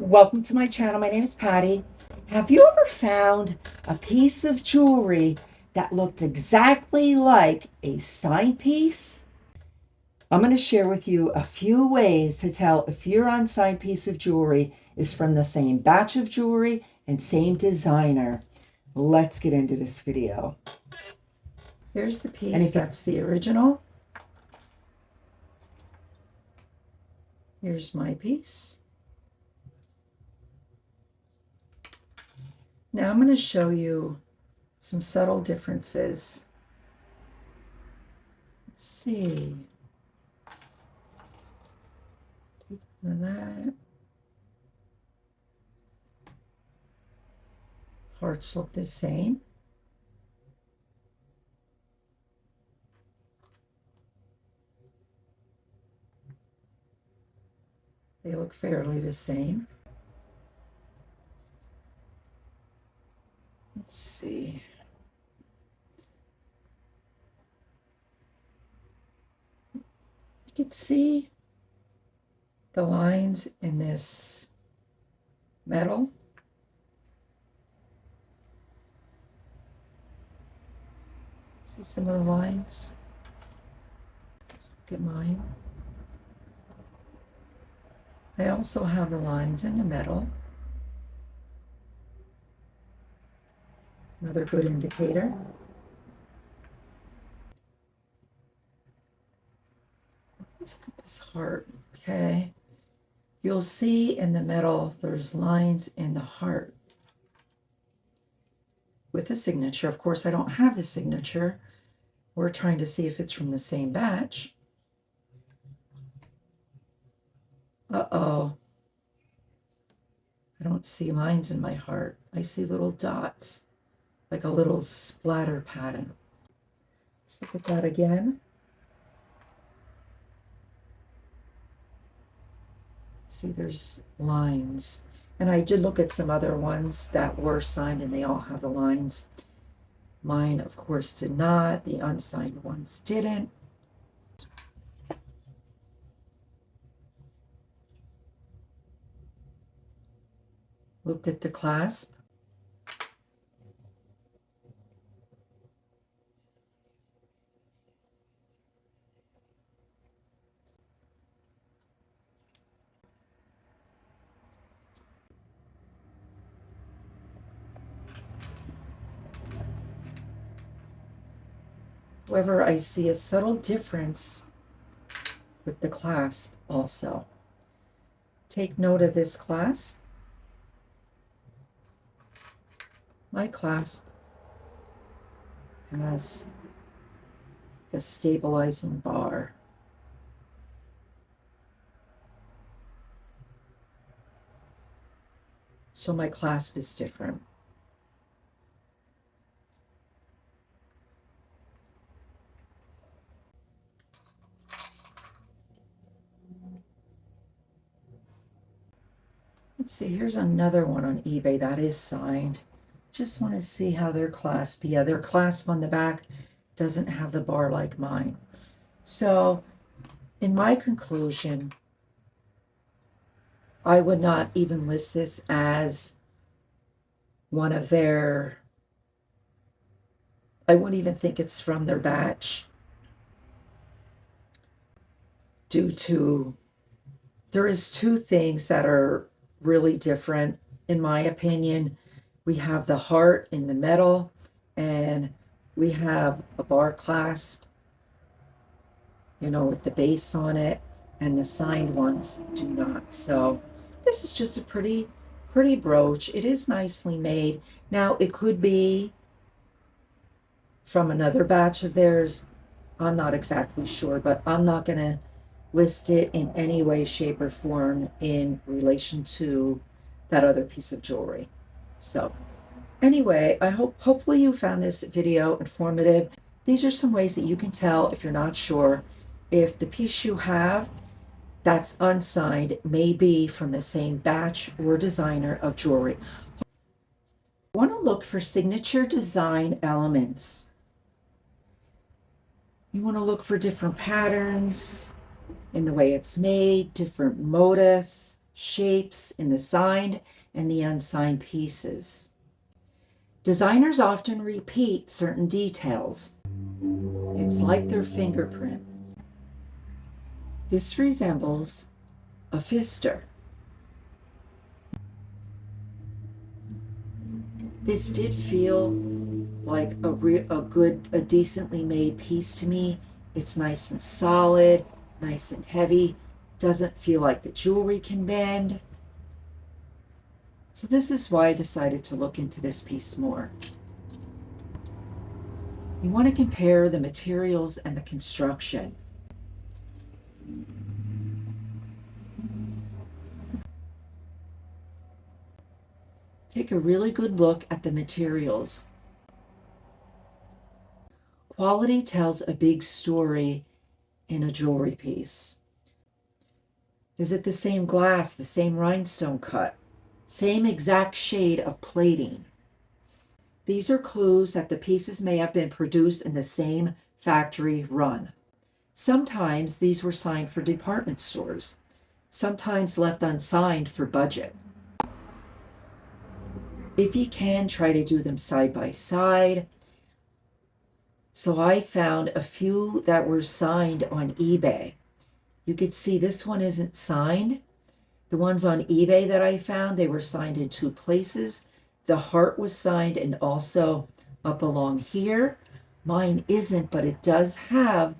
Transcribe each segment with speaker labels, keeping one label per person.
Speaker 1: Welcome to my channel. My name is Patty. Have you ever found a piece of jewelry that looked exactly like a signed piece? I'm going to share with you a few ways to tell if your unsigned piece of jewelry is from the same batch of jewelry and same designer. Let's get into this video. Here's the piece. That's the original. Here's my piece. Now I'm going to show you some subtle differences. Let's see. Take one of that. Hearts look the same. They look fairly the same. Let's see. You can see the lines in this metal. See some of the lines? Let's look at mine. I also have the lines in the metal. Another good indicator. Let's look at this heart. Okay. You'll see in the metal there's lines in the heart with a signature. Of course, I don't have the signature. We're trying to see if it's from the same batch. Uh-oh. I don't see lines in my heart. I see little dots, like a little splatter pattern. Let's look at that again. See, there's lines. And I did look at some other ones that were signed and they all have the lines. Mine, of course, did not. The unsigned ones didn't. Looked at the clasp. However, I see a subtle difference with the clasp also. Take note of this clasp. My clasp has a stabilizing bar. So my clasp is different. Let's see, here's another one on eBay that is signed. Just want to see how their clasp, yeah, their clasp on the back doesn't have the bar like mine. So in my conclusion, I would not even list this as one of their, I wouldn't even think it's from their batch, due to, there is two things that are really different, in my opinion. We have the heart in the metal, and we have a bar clasp, you know, with the base on it, and the signed ones do not. So this is just a pretty brooch. It is nicely made. Now, it could be from another batch of theirs. I'm not exactly sure, but I'm not going to list it in any way, shape, or form in relation to that other piece of jewelry. So anyway, hopefully you found this video informative. These are some ways that you can tell, if you're not sure, if the piece you have that's unsigned may be from the same batch or designer of jewelry. You want to look for signature design elements. You want to look for different patterns in the way it's made, different motifs, shapes in the signed and the unsigned pieces. Designers often repeat certain details. It's like their fingerprint. This resembles a fister. This did feel like a decently made piece to me. It's nice and solid, nice and heavy. Doesn't feel like the jewelry can bend. So this is why I decided to look into this piece more. You want to compare the materials and the construction. Take a really good look at the materials. Quality tells a big story in a jewelry piece. Is it the same glass, the same rhinestone cut, same exact shade of plating? These are clues that the pieces may have been produced in the same factory run. Sometimes these were signed for department stores, sometimes left unsigned for budget. If you can, try to do them side by side. So I found a few that were signed on eBay. You could see this one isn't signed. The ones on eBay that I found, they were signed in two places. The heart was signed and also up along here. Mine isn't, but it does have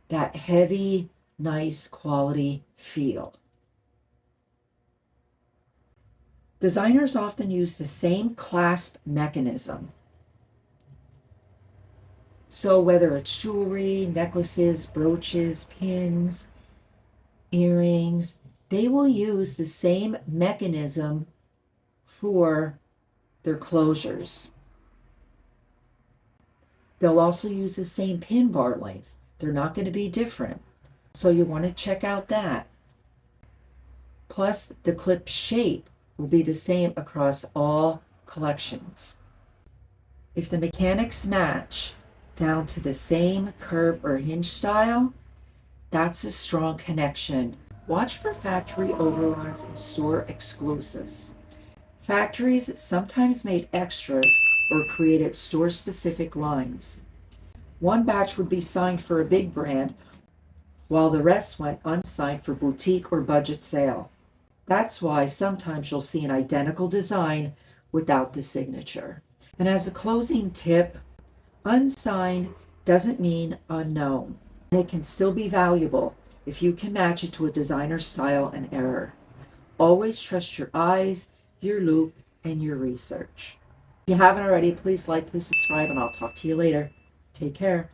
Speaker 1: that heavy, nice quality feel. Designers often use the same clasp mechanism. So whether it's jewelry, necklaces, brooches, pins, earrings, they will use the same mechanism for their closures. They'll also use the same pin bar length. They're not going to be different. So you want to check out that. Plus, the clip shape will be the same across all collections. If the mechanics match down to the same curve or hinge style, that's a strong connection. Watch for factory overruns and store exclusives. Factories sometimes made extras or created store-specific lines. One batch would be signed for a big brand, while the rest went unsigned for boutique or budget sale. That's why sometimes you'll see an identical design without the signature. And as a closing tip, unsigned doesn't mean unknown. It can still be valuable if you can match it to a designer's style and error. Always trust your eyes, your loop, and your research. If you haven't already, please like, please subscribe, and I'll talk to you later. Take care.